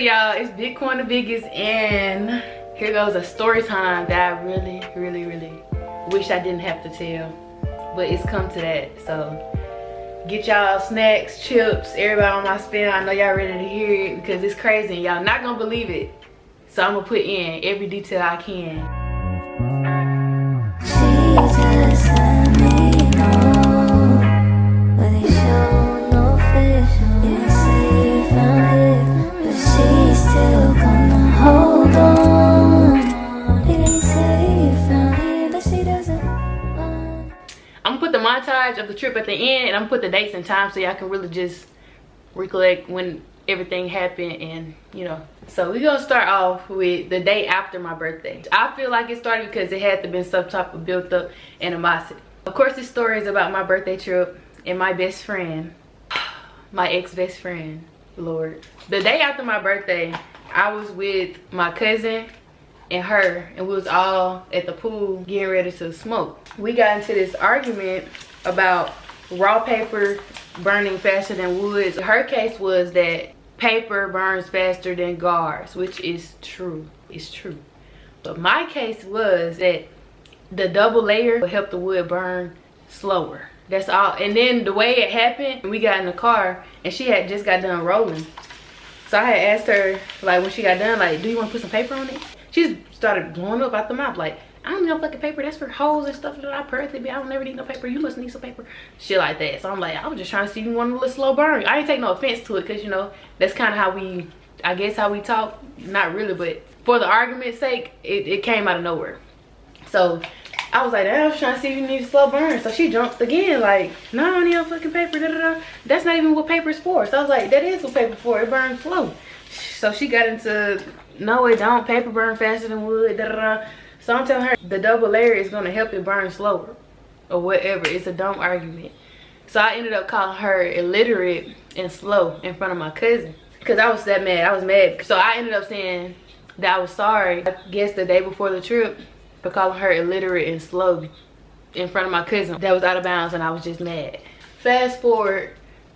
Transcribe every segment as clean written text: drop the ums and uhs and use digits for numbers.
y'all, it's Bitcoin the biggest, and here goes a story time that I really wish I didn't have to tell, but it's come to that. So get y'all snacks, chips, everybody on my spin. I know y'all ready to hear it because it's crazy and y'all not gonna believe it. So I'm gonna put in every detail I can. Jesus, let me know, but they show no fish. They say you found it, but she's still gonna hold on. They say you found it, but she doesn't. I'm gonna put the montage of the trip at the end, and I'm gonna put the dates and times so y'all can really just recollect when everything happened, and you know. So we're gonna start off with the day after my birthday. I feel like it started because it had to have been some type of built up animosity. Of course, this story is about my birthday trip and my best friend, my ex-best friend, Lord. The day after my birthday, I was with my cousin and her, and we was all at the pool getting ready to smoke. We got into this argument about raw paper burning faster than wood. Her case was that paper burns faster than gauze, which is true. It's true. But my case was that the double layer would help the wood burn slower. That's all. And then the way it happened, we got in the car and she had just got done rolling. So I had asked her, like, when she got done, like, do you want to put some paper on it? She just started blowing up out the mouth, like, I don't need no fucking paper. That's for hoes and stuff that I perfectly be. I don't never need no paper. You must need some paper. Shit like that. So I'm like, I was just trying to see if you wanted a little slow burn. I ain't take no offense to it because, you know, that's kind of how we, I guess, how we talk. Not really, but for the argument's sake, it came out of nowhere. So I was like, I was trying to see if you need a slow burn. So she jumped again, like, no, I don't need no fucking paper. Da, da, da. That's not even what paper's for. So I was like, that is what paper's for. It burns slow. So she got into, no, it don't. Paper burn faster than wood. Da, da, da. So I'm telling her the double layer is going to help it burn slower or whatever. It's a dumb argument. So I ended up calling her illiterate and slow in front of my cousin because I was that mad. I was mad. So I ended up saying that I was sorry, I guess the day before the trip, for calling her illiterate and slow in front of my cousin. That was out of bounds and I was just mad. Fast forward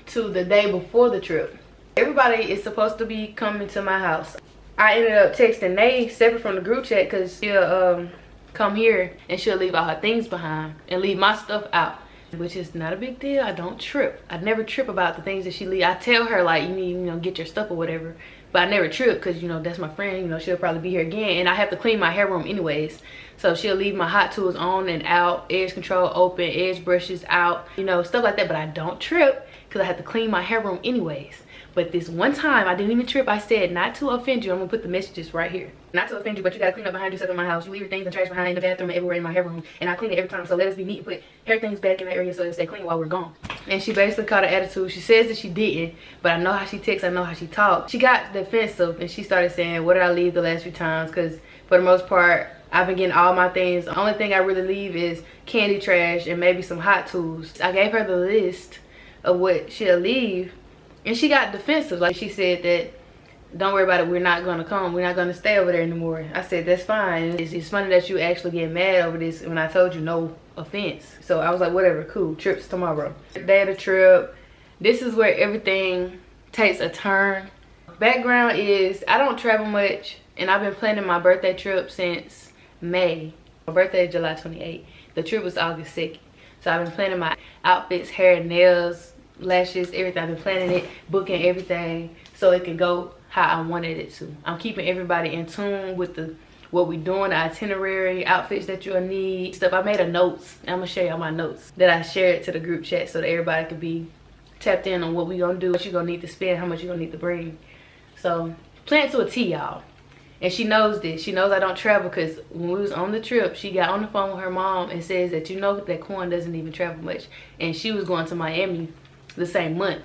to the day before the trip. Everybody is supposed to be coming to my house. I ended up texting Nay separate from the group chat because she'll come here and she'll leave all her things behind and leave my stuff out, which is not a big deal. I don't trip. I never trip about the things that she leave. I tell her, like, you need, you know, get your stuff or whatever, but I never trip because, you know, that's my friend. You know, she'll probably be here again, and I have to clean my hair room anyways. So she'll leave my hot tools on and out, edge control open, edge brushes out, you know, stuff like that. But I don't trip because I have to clean my hair room anyways. But this one time, I didn't even trip. I said, not to offend you. I'm going to put the messages right here. Not to offend you, but you got to clean up behind yourself in my house. You leave your things and trash behind in the bathroom and everywhere in my hair room. And I clean it every time. So let us be neat and put hair things back in that area so it stay clean while we're gone. And she basically caught an attitude. She says that she didn't, but I know how she texts. I know how she talks. She got defensive and she started saying, what did I leave the last few times? Because for the most part, I've been getting all my things. The only thing I really leave is candy trash and maybe some hot tools. I gave her the list of what she'll leave. And she got defensive. Like, she said that, don't worry about it, we're not gonna come, we're not gonna stay over there anymore. I said, that's fine. It's funny that you actually get mad over this when I told you no offense. So I was like, whatever, cool, trips tomorrow. Day of the trip, this is where everything takes a turn. Background is, I don't travel much, and I've been planning my birthday trip since May. My birthday is July 28th. The trip was August 2nd. So I've been planning my outfits, hair, nails, lashes, everything. I've been planning it, booking everything so it can go how I wanted it to. I'm keeping everybody in tune with what we're doing, the itinerary, outfits that you'll need, stuff. I made a notes. I'm gonna show y'all my notes that I shared to the group chat so that everybody could be tapped in on what we gonna do, what you're gonna need to spend, how much you're gonna need to bring. So plan to a T, y'all. And she knows this. She knows I don't travel because when we was on the trip, she got on the phone with her mom and says that, you know, that Quan doesn't even travel much. And she was going to Miami the same month.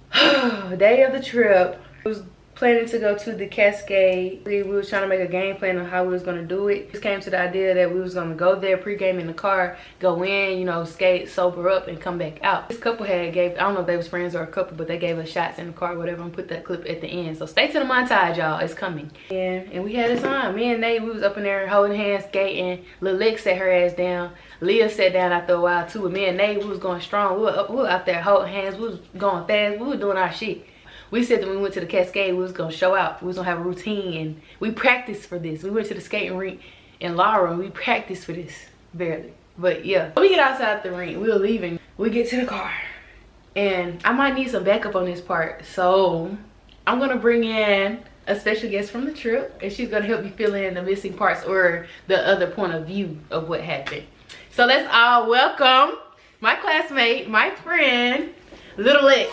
Day of the trip, I was planning to go to the Cascade. We was trying to make a game plan on how we was gonna do it. Just came to the idea that we was gonna go there, pregame in the car, go in, you know, skate, sober up, and come back out. This couple had gave, I don't know if they was friends or a couple, but they gave us shots in the car, whatever. I'm gonna put that clip at the end. So stay to the montage, y'all. It's coming. And we had a time. Me and Nate, we was up in there holding hands, skating. Lil Lex sat her ass down. Leah sat down after a while too. With me and Nate, we was going strong. We were out there holding hands. We was going fast. We was doing our shit. We said that when we went to the Cascade, we was gonna show out. We was gonna have a routine, and we practiced for this. We went to the skating rink in Laura, and we practiced for this, barely. But yeah, we get outside the rink, we were leaving. We get to the car, and I might need some backup on this part. So I'm gonna bring in a special guest from the trip, and she's gonna help me fill in the missing parts or the other point of view of what happened. So let's all welcome my classmate, my friend, Little Lex.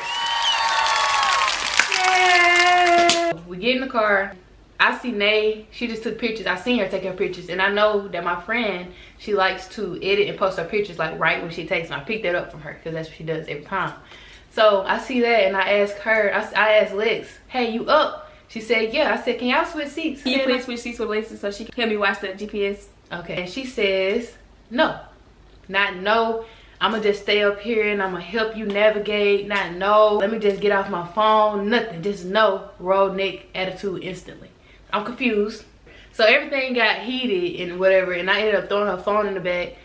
Yeah. We get in the car. I see Nay. She just took pictures. I seen her taking pictures, and I know that my friend, she likes to edit and post her pictures like right when she takes them. I picked that up from her because that's what she does every time. So I see that, and I asked her. I asked Lex, "Hey, you up?" She said, "Yeah." I said, "Can y'all switch seats?" Can you please switch seats with Lex so she can help me watch the GPS? Okay. And she says, "No, not no. I'm gonna just stay up here and I'm gonna help you navigate. Not no. Let me just get off my phone. Nothing. Just no." Roll neck attitude instantly. I'm confused. So everything got heated and whatever, and I ended up throwing her phone in the bag.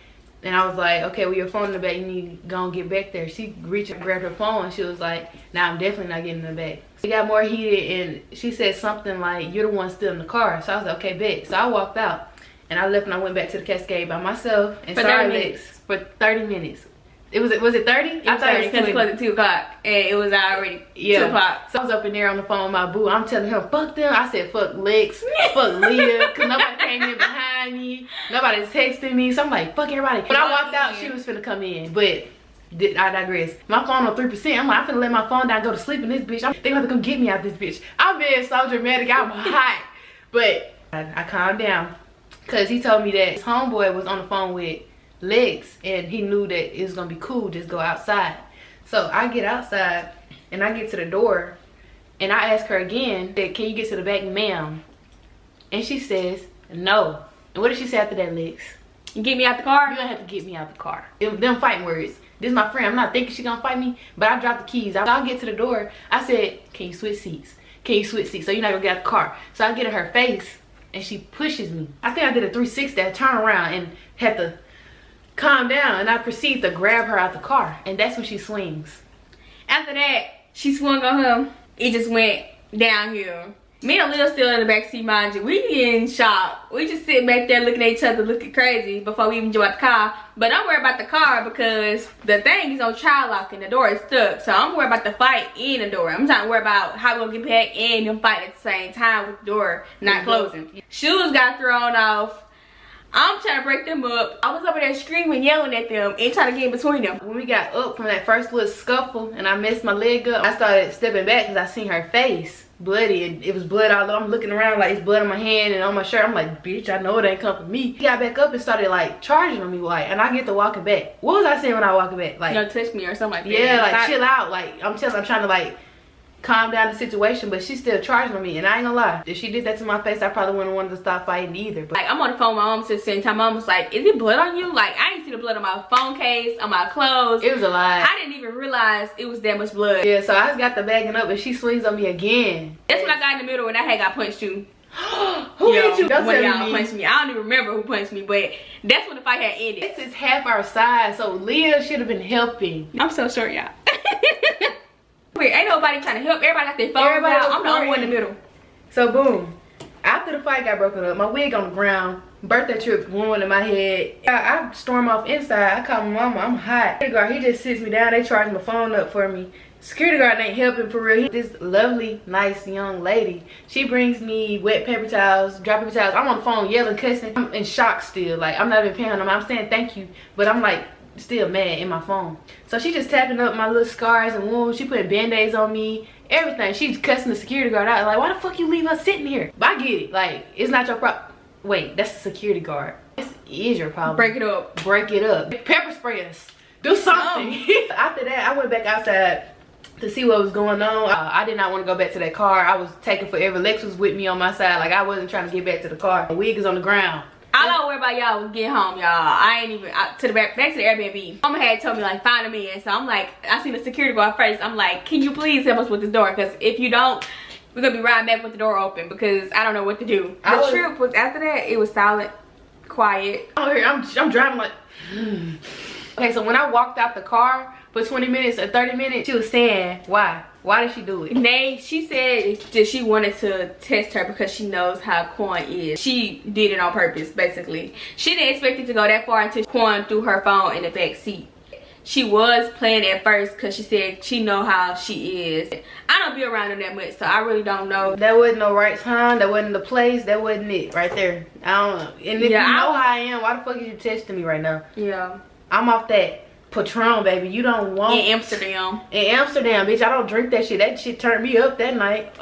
And I was like, "Okay, with your phone in the bag, you need to go and get back there." She reached and grabbed her phone, and she was like, "Nah, I'm definitely not getting in the bag." It got more heated, and she said something like, "You're the one still in the car." So I was like, "Okay, bet." So I walked out, and I left, and I went back to the Cascade by myself and started Lex for 30 minutes. Was it 30? I thought it was 'cause it closed at 2 o'clock, and it was already 2 o'clock. So I was up in there on the phone with my boo. I'm telling him, "Fuck them." I said, "Fuck Lex, fuck Leah," because nobody came in behind me. Nobody's texting me. So I'm like, "Fuck everybody." When I walked out, she was finna come in, but I digress. My phone on 3%. I'm like, I'm finna let my phone down and go to sleep in this bitch. They gonna have to come get me out this bitch. I'm being so dramatic. I'm hot. But I calmed down because he told me that his homeboy was on the phone with Lex, and he knew that it was gonna be cool, just go outside. So I get outside, and I get to the door, and I ask her again, "Can you get to the back, ma'am?" And she says, "No." And what did she say after that, Lex? You get me out the car? You're gonna have to get me out the car. Them fighting words. This is my friend. I'm not thinking she gonna fight me, but I dropped the keys. I'll get to the door. I said, "Can you switch seats? Can you switch seats? So you're not gonna get out the car." So I get in her face, and she pushes me. I think I did a 360. I turned around and had to calm down, and I proceed to grab her out the car, and that's when she swings. After that, she swung on him. It just went downhill. Me and Lil still in the backseat, mind you. We in shock. We just sitting back there looking at each other, looking crazy before we even jump out the car. But I'm worried about the car because the thing is on child lock and the door is stuck. So I'm worried about the fight in the door. I'm trying to worry about how we're gonna get back and them fight at the same time with the door not closing. Shoes got thrown off. I'm trying to break them up. I was over there screaming, yelling at them, and trying to get in between them. When we got up from that first little scuffle and I messed my leg up, I started stepping back because I seen her face bloody, and it was blood all over. I'm looking around like it's blood on my hand and on my shirt. I'm like, "Bitch, I know it ain't come from me." He got back up and started like charging on me, like, and I get to walking back. What was I saying when I walking back? Like, don't touch me or something like that. Yeah, like chill out. Like I'm trying to like calm down the situation, but she's still charging on me, and I ain't gonna lie, if she did that to my face, I probably wouldn't want to stop fighting either. But like, I'm on the phone with my mom at the same time. My mom was like, "Is it blood on you?" Like, I didn't see the blood on my phone case, on my clothes. It was a lie. I didn't even realize it was that much blood. Yeah, so I just got the bagging up, and she swings on me again. That's when I got in the middle and I had got punched too. Who hit you? Don't tell y'all punched me. I don't even remember who punched me, but that's when the fight had ended. This is half our size, so Leah should have been helping. I'm so short, y'all. Ain't nobody trying to help. Everybody got their phones out. I'm the only one in the middle. So boom, after the fight got broken up, my wig on the ground, birthday trip ruined in my head. I storm off inside. I call my mama. I'm hot. Security guard, he just sits me down. They charge my phone up for me. Security guard ain't helping for real. This lovely, nice young lady, she brings me wet paper towels, dry paper towels. I'm on the phone yelling, cussing. I'm in shock still. Like, I'm not even paying them. I'm saying thank you, but I'm like still mad in my phone. So she just tapping up my little scars and wounds. She putting band-aids on me, everything. She's cussing the security guard out, like, "Why the fuck you leave us sitting here?" But I get it, like, it's not your problem. Wait, that's the security guard. This is your problem. Break it up. Break it up. Pepper spray us. Do something. After that, I went back outside to see what was going on. I did not want to go back to that car. I was taking forever. Lex was with me on my side. Like, I wasn't trying to get back to the car. My wig is on the ground. All I worry about y'all was getting home, y'all. I ain't even back to the Airbnb. Mama had told me like find me, and so I'm like, I seen the security guard first. I'm like, "Can you please help us with this door? Because if you don't, we're gonna be riding back with the door open because I don't know what to do." The trip was after that. It was silent, quiet. I'm driving like. Okay, so when I walked out the car, for 20 minutes or 30 minutes. She was saying, why? Why did she do it? She said that she wanted to test her because she knows how Quan is. She did it on purpose, basically. She didn't expect it to go that far until Quan threw her phone in the back seat. She was playing at first because she said she know how she is. I don't be around her that much, so I really don't know. That wasn't no right time. That wasn't the place. That wasn't it right there. I don't know. And if you know how I am, why the fuck is you testing me right now? Yeah. I'm off that Patron, baby. You don't want... In Amsterdam. In Amsterdam, bitch. I don't drink that shit. That shit turned me up that night.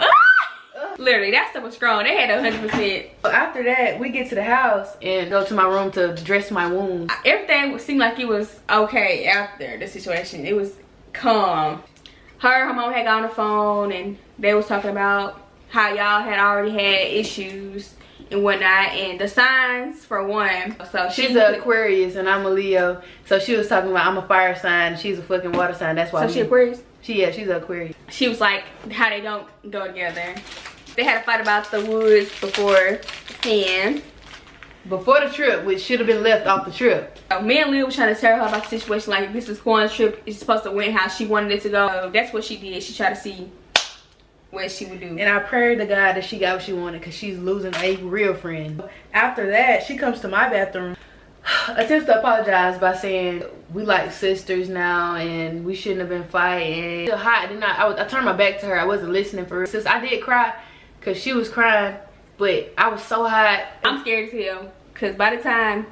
Literally, that stuff was strong. They had 100%. After that, we get to the house and go to my room to dress my wounds. Everything seemed like it was okay after the situation. It was calm. Her mom had got on the phone and they was talking about how y'all had already had issues and whatnot, and the signs for one. So she's an Aquarius and I'm a Leo. So she was talking about I'm a fire sign, she's a fucking water sign. That's why. So she Aquarius? She's an Aquarius. She was like how they don't go together. They had a fight about the woods beforehand. Before the trip, which should have been left off the trip. Me and Leah was trying to tell her about the situation, like this is Quan's trip. It's supposed to win how she wanted it to go. So that's what she did. She tried to see what she would do. And I prayed to God that she got what she wanted because she's losing a real friend. After that, she comes to my bathroom, attempts to apologize by saying we like sisters now and we shouldn't have been fighting. Still hot. Then I turned my back to her. I wasn't listening for her. Sis, I did cry because she was crying, but I was so hot. I'm scared as hell because by the time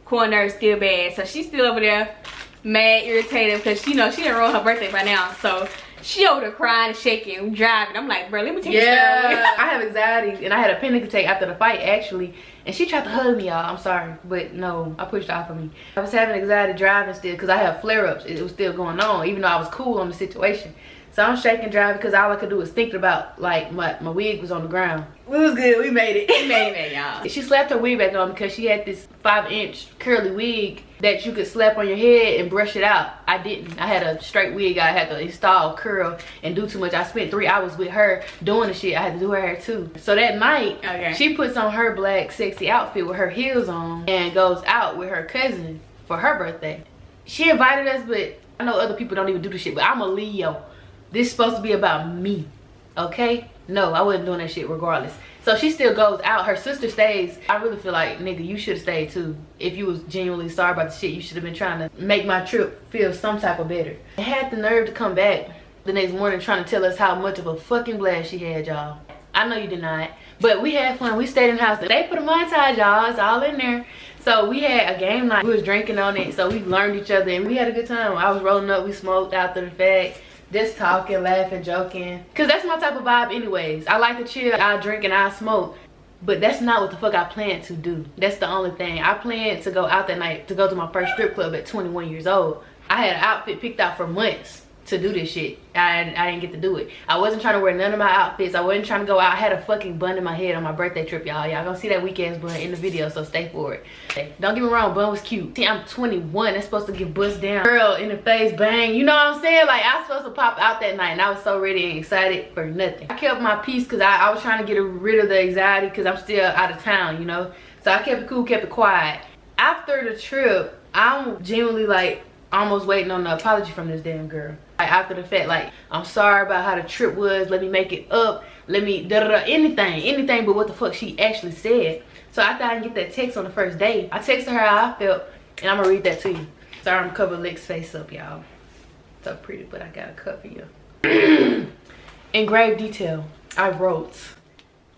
Quan nerves still bad, so she's still over there mad, irritated because you know she didn't ruin her birthday by now. So she over there crying and shaking, driving. I'm like, bro, let me take you somewhere. I have anxiety and I had a panic attack after the fight actually. And she tried to hug me, y'all. I'm sorry, but no, I pushed off of me. I was having anxiety driving still because I have flare-ups. It was still going on, even though I was cool on the situation. So I'm shaking driving because all I could do was think about, like, my wig was on the ground. It was good. We made it. We made it, y'all. She slapped her wig back on because she had this 5-inch curly wig that you could slap on your head and brush it out. I didn't. I had a straight wig. I had to install, curl, and do too much. I spent 3 hours with her doing the shit. I had to do her hair too. So that night, she puts on her black sexy outfit with her heels on and goes out with her cousin for her birthday. She invited us, but I know other people don't even do the shit, but I'm a Leo. This is supposed to be about me, okay? No, I wasn't doing that shit regardless. So she still goes out. Her sister stays. I really feel like, nigga, you should have stayed too. If you was genuinely sorry about the shit, you should have been trying to make my trip feel some type of better. I had the nerve to come back the next morning trying to tell us how much of a fucking blast she had, y'all. I know you did not. But we had fun. We stayed in the house. They put a montage, y'all. It's all in there. So we had a game night. We was drinking on it. So we learned each other and we had a good time. I was rolling up. We smoked after the fact. Just talking, laughing, joking. Cause that's my type of vibe anyways. I like to chill, I drink and I smoke. But that's not what the fuck I planned to do. That's the only thing. I planned to go out that night to go to my first strip club at 21 years old. I had an outfit picked out for months to do this shit. I didn't get to do it. I wasn't trying to wear none of my outfits. I wasn't trying to go out. I had a fucking bun in my head on my birthday trip, y'all. Y'all gonna see that weak ass bun in the video, so stay for it. Don't get me wrong, bun was cute. See, I'm 21. That's supposed to get bust down. Girl in the face, bang. You know what I'm saying? Like, I was supposed to pop out that night and I was so ready and excited for nothing. I kept my peace because I was trying to get rid of the anxiety because I'm still out of town, you know? So I kept it cool, kept it quiet. After the trip, I'm genuinely like almost waiting on the apology from this damn girl. Like, after the fact, like, I'm sorry about how the trip was, let me make it up, let me anything but what the fuck she actually said. So after I didn't get that text on the first day, I texted her how I felt and I'm gonna read that to you. Sorry, I'm covering Lick's face up, y'all. So pretty, but I gotta cover you. In grave detail, I wrote,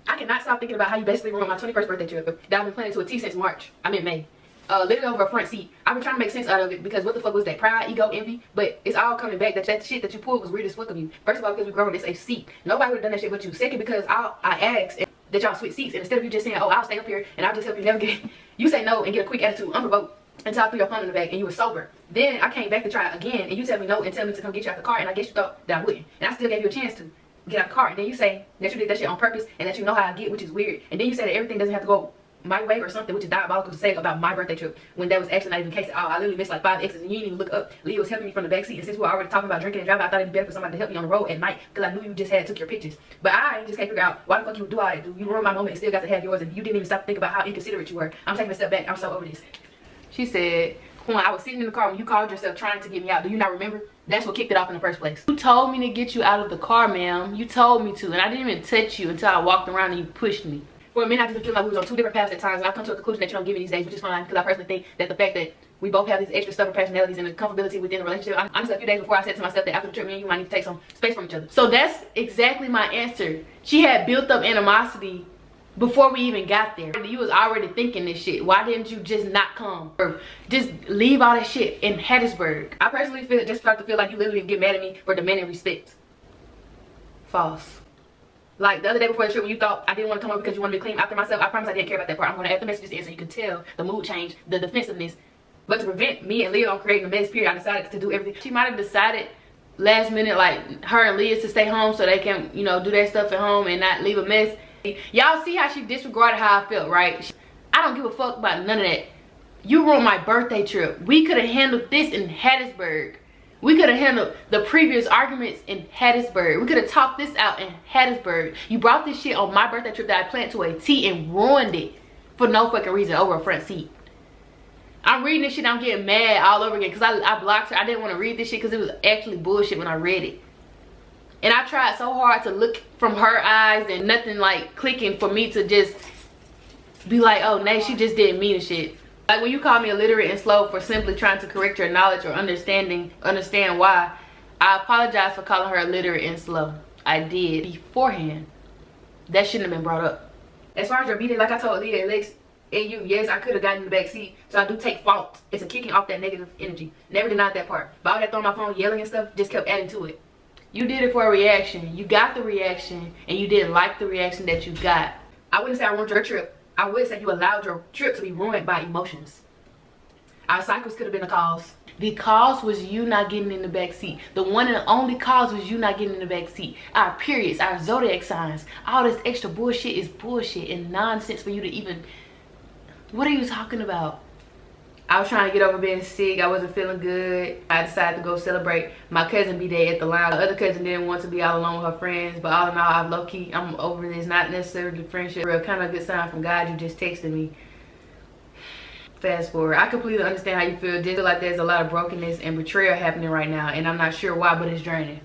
I cannot stop thinking about how you basically ruined my 21st birthday trip that I've been planning to a T since March. I meant May. Literally over a front seat. I've been trying to make sense out of it because what the fuck was that? Pride, ego, envy? But it's all coming back that shit that you pulled was weird as fuck of you. First of all, because we grown, it's a seat. Nobody would have done that shit but you. Second, because I asked that y'all switch seats, and instead of you just saying, oh, I'll stay up here and I'll just help you navigate, you say no and get a quick attitude, unprovoked, and talk through your phone in the back, and you were sober. Then I came back to try again, and you tell me no and tell me to come get you out the car, and I guess you thought that I wouldn't. And I still gave you a chance to get out the car, and then you say that you did that shit on purpose and that you know how I get, which is weird. And then you say that everything doesn't have to go my way or something, which is diabolical to say about my birthday trip when that was actually not even the case at all. I literally missed like 5 exits and you didn't even look up. Leo was helping me from the back seat, and since we were already talking about drinking and driving, I thought it'd be better for somebody to help me on the road at night because I knew you just took your pictures. But I just can't figure out why the fuck you would do all that. You ruined my moment and still got to have yours, and you didn't even stop to think about how inconsiderate you were. I'm taking a step back. I'm so over this. She said, point. I was sitting in the car when you called yourself trying to get me out. Do you not remember? That's what kicked it off in the first place. You told me to get you out of the car, ma'am. You told me to, and I didn't even touch you until I walked around and you pushed me. For a minute, I just feel like we was on two different paths at times, and I've come to a conclusion that you don't give me these days, which is fine, because I personally think that the fact that we both have these extra stubborn personalities and the comfortability within the relationship. Honestly, a few days before, I said to myself that after the trip, me and you might need to take some space from each other. So that's exactly my answer. She had built up animosity before we even got there. You was already thinking this shit. Why didn't you just not come? Or just leave all that shit in Hattiesburg? I personally start to feel like you literally get mad at me for demanding respect. False. Like the other day before the trip when you thought I didn't want to come over because you wanted to clean after myself, I promise I didn't care about that part. I'm going to add the messages in so you can tell the mood change, the defensiveness. But to prevent me and Leah on creating a mess period, I decided to do everything. She might have decided last minute, like her and Leah, to stay home so they can, you know, do their stuff at home and not leave a mess. Y'all see how she disregarded how I felt, right? I don't give a fuck about none of that. You ruined my birthday trip. We could have handled this in Hattiesburg. We could have handled the previous arguments in Hattiesburg. We could have talked this out in Hattiesburg. You brought this shit on my birthday trip that I planned to a T and ruined it for no fucking reason over a front seat. I'm reading this shit, I'm getting mad all over again because I blocked her. I didn't want to read this shit because it was actually bullshit when I read it. And I tried so hard to look from her eyes and nothing like clicking for me to just be like, oh, Nay, she just didn't mean the shit. Like when you call me illiterate and slow for simply trying to correct your knowledge or understand why, I apologize for calling her illiterate and slow. I did beforehand. That shouldn't have been brought up. As far as your B-Day, like I told Leah, Lex, and you, yes, I could have gotten in the back seat. So I do take fault. It's a kicking off that negative energy. Never denied that part. But all that throwing my phone, yelling and stuff, just kept adding to it. You did it for a reaction. You got the reaction, and you didn't like the reaction that you got. I wouldn't say I ruined your trip. I would say you allowed your trip to be ruined by emotions. Our cycles could have been the cause. The cause was you not getting in the back seat. The one and only cause was you not getting in the back seat. Our periods, our zodiac signs, all this extra bullshit is bullshit and nonsense for you to even... What are you talking about? I was trying to get over being sick. I wasn't feeling good. I decided to go celebrate my cousin B-Day at the lounge. The other cousin didn't want to be out alone with her friends, but all in all, I'm low-key, I'm over this. Not necessarily friendship. Real kind of good sign from God. You just texted me. Fast forward. I completely understand how you feel. Just feel like there's a lot of brokenness and betrayal happening right now, and I'm not sure why, but it's draining.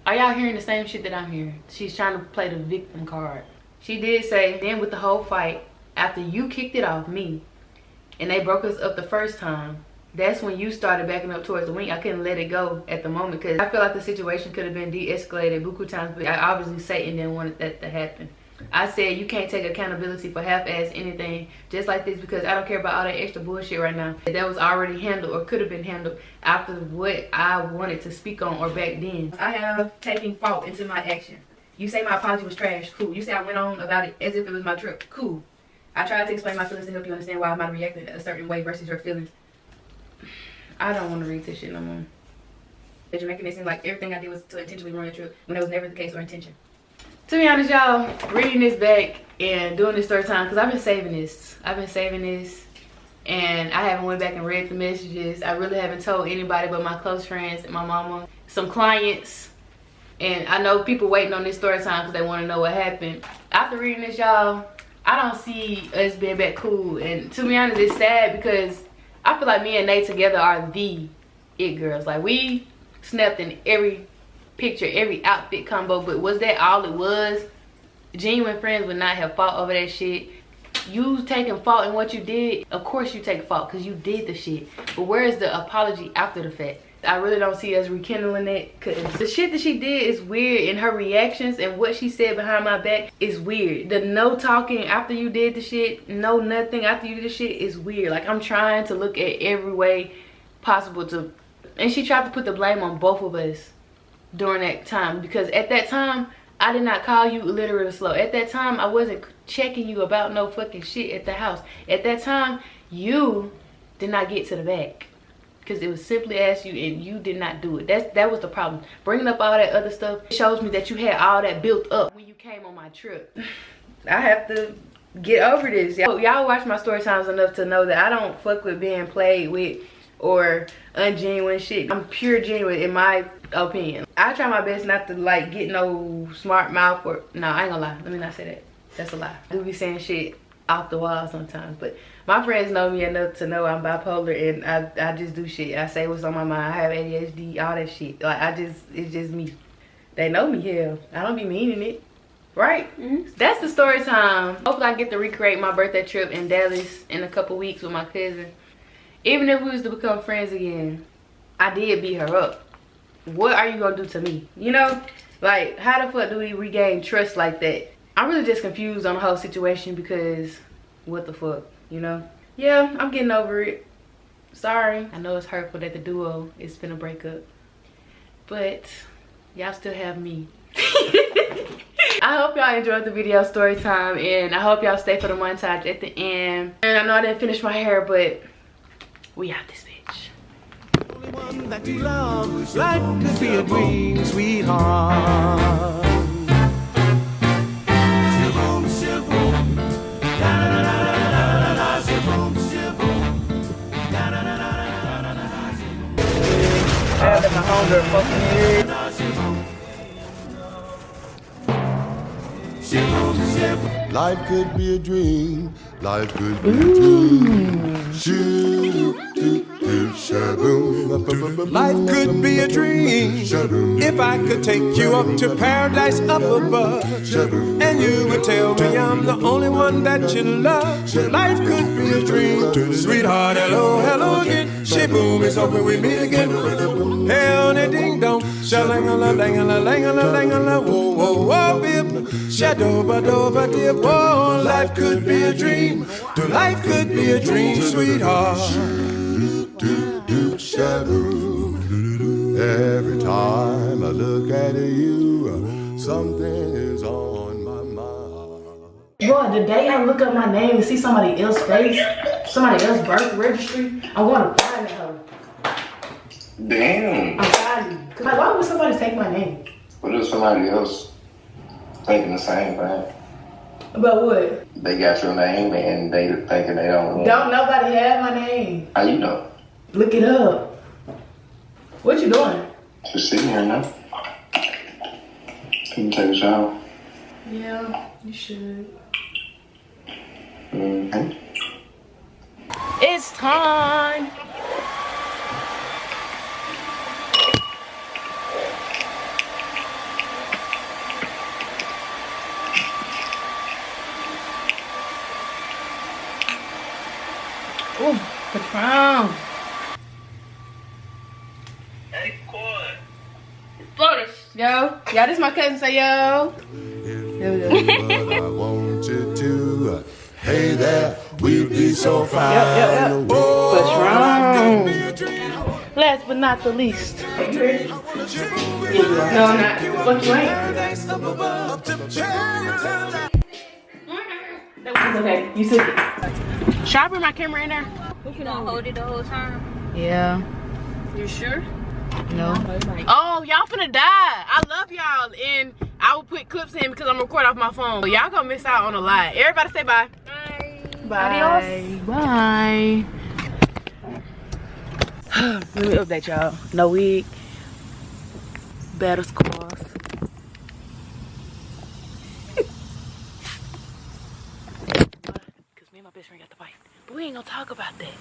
Are y'all hearing the same shit that I'm hearing? She's trying to play the victim card. She did say, then with the whole fight, after you kicked it off me and they broke us up the first time, that's when you started backing up towards the wing. I couldn't let it go at the moment because I feel like the situation could have been de-escalated buku times, but obviously Satan didn't want that to happen. I said you can't take accountability for half-ass anything just like this because I don't care about all that extra bullshit right now. That was already handled or could have been handled after what I wanted to speak on or back then. I have taken fault into my action. You say my apology was trash, cool. You say I went on about it as if it was my trip, cool. I tried to explain my feelings to help you understand why I might have reacted a certain way versus your feelings. I don't want to read this shit no more. That you're making it seem like everything I did was to intentionally ruin your trip when that was never the case or intention. To be honest, y'all, reading this back and doing this third time, because I've been saving this. And I haven't went back and read the messages. I really haven't told anybody but my close friends and my mama, some clients. And I know people waiting on this story time because they want to know what happened. After reading this, y'all, I don't see us being back cool. And to be honest, it's sad because I feel like me and Nate together are the it girls. Like, we snapped in every picture, every outfit combo, but was that all it was? Genuine friends would not have fought over that shit. You taking fault in what you did, of course you take fault because you did the shit. But where is the apology after the fact? I really don't see us rekindling it because the shit that she did is weird, and her reactions and what she said behind my back is weird. The no talking after you did the shit, no nothing after you did the shit is weird. Like, I'm trying to look at every way possible to, and she tried to put the blame on both of us during that time because at that time I did not call you illiterate or slow. At that time I wasn't checking you about no fucking shit at the house. At that time you did not get to the back because it was simply asked you and you did not do it. That was the problem. Bringing up all that other stuff shows me that you had all that built up when you came on my trip. I have to get over this. Y'all watch my story times enough to know that I don't fuck with being played with or ungenuine shit. I'm pure genuine in my opinion. I try my best not to like get no smart mouth or no, I ain't gonna lie. Let me not say that. That's a lie. I do be saying shit off the wall sometimes. But my friends know me enough to know I'm bipolar, and I just do shit. I say what's on my mind. I have ADHD, all that shit. Like it's just me. They know me, hell. I don't be meaning it. Right? That's the story time. Hopefully I get to recreate my birthday trip in Dallas in a couple weeks with my cousin. Even if we was to become friends again, I did beat her up. What are you gonna do to me? You know? Like, how the fuck do we regain trust like that? I'm really just confused on the whole situation because what the fuck, you know? Yeah, I'm getting over it. Sorry. I know it's hurtful that the duo is finna break up. But y'all still have me. I hope y'all enjoyed the video story time, and I hope y'all stay for the montage at the end. And I know I didn't finish my hair, but we out this bitch. Only one that you love, life could be a dream, sweetheart. I got my hunger fucking here. Life could be a dream. Life could be a dream. Life could be a dream if I could take you up to paradise up above, and you would tell me I'm the only one that you love. Life could be a dream, sweetheart. Hello, hello again. Shaboom, it's hoping we meet again. Hell, ding dong, shalangala, langala, langala, langala, whoa, whoa, whoa, bib, shadow, ba dip, whoa. Life could be a dream. Life could be a dream, sweetheart. Every time I look at you, something is on my mind. Bro, the day I look up my name and see somebody else's face, somebody else's birth registry, I'm going to find her. Damn. I'm fighting. Cause like, why would somebody take my name? What if somebody else thinking the same thing? About what? They got your name and they thinking they don't know. Don't nobody have my name. How you know? Look it up. What you doing? Just sitting here now. Can you take a shower? Yeah, you should. Mm-hmm. It's time. Ooh, the crown. Hey, Coy. Flourish. Yo. Y'all, this my cousin. Say yo. Here we go. But I want you to. Hey there, we'd be so fine. Yep. Whoa, What's wrong? life could be a dream. Last but not the least. Are you ready? No, I'm not. Fuck you ain't. It's okay. You took it. Should I bring my camera in there? You gonna hold it the whole time? Yeah. You sure? No. Oh, y'all finna die. I love y'all, and I will put clips in because I'm recording off my phone. So y'all gonna miss out on a lot. Everybody say bye. Bye. Adios. Bye. Let me update y'all. No wig. Battle scars. Because me and my best friend got to fight. But we ain't gonna talk about that.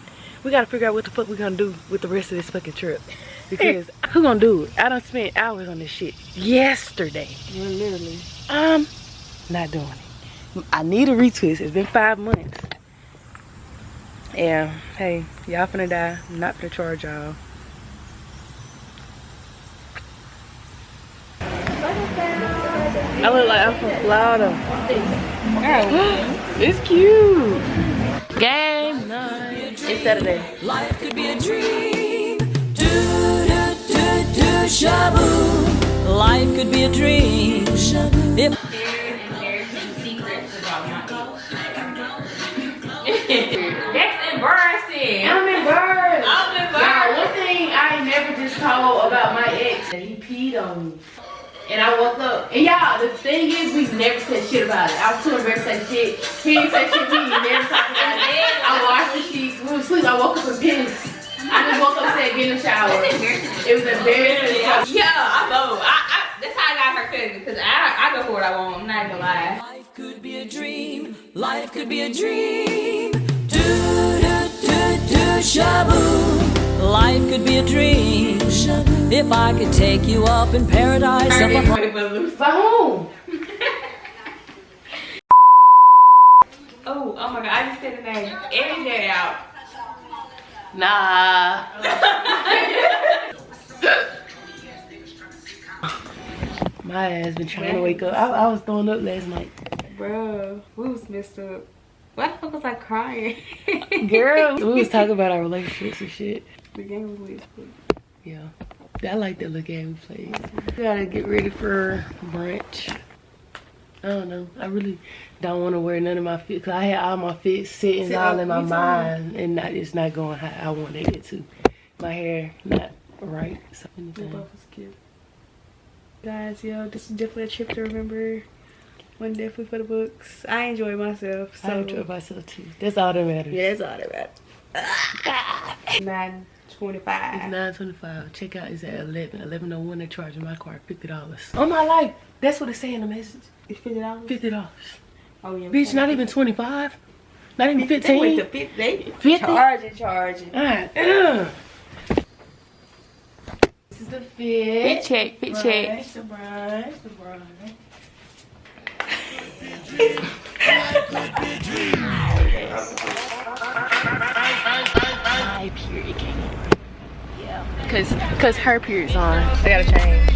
We gotta figure out what the fuck we gonna do with the rest of this fucking trip. Because who gonna do it? I done spent hours on this shit yesterday. Yeah, literally. Not doing it. I need a retwist. It's been 5 months. Yeah, hey, y'all finna die. I'm not finna charge y'all. I look like I'm from Florida. It's cute. Game night. It's Saturday. Life could be a dream. Shaboom. Life could be a dream. If That's embarrassing. I'm embarrassed. I'm embarrassed. Now, one thing I ain't never just told about my ex, that he peed on me. And I woke up. And y'all, the thing is, we never said shit about it. I was too embarrassed to say shit. He didn't say shit to me. He never talked about it. I washed the sheets. We were asleep. I woke up in pissed. I just woke up and said, get in the shower. That's embarrassing. It was embarrassing. Yeah, I know. That's how I got her cousin, because I go for what I want. I'm not gonna lie. Life could be a dream. Life could be a dream. Do do do do shaboom. Life could be a dream. If I could take you up in paradise up above. Phone. Oh my god, I just said the name. Edit that out. Nah. My ass been trying to wake up. I was throwing up last night. Bro, we was messed up. Why the fuck was I crying? Girl, we was talking about our relationships and shit. The game was weird. Yeah. I like that little game we played. We gotta get ready for brunch. I don't know. I really don't want to wear none of my fit because I had all my fits sitting all in my mind and it's not going how I want it to. My hair not right. So Cute. Guys, yo, this is definitely a trip to remember. One definitely for the books. I enjoy myself. So. I enjoy myself too. That's all that matters. Yeah, that's all that matters. 9:25. It's 9:25. Check out. It's at 11. 11:01. They're charging my car $50. On my life. That's what it say in the message. It's $50. $50. Oh yeah. Bitch, not even 25. Not even 15. They 50. Charging. Alright. This is the fit. Fit check. The brunch. My period came. Yeah. Cause her period's on. I gotta change.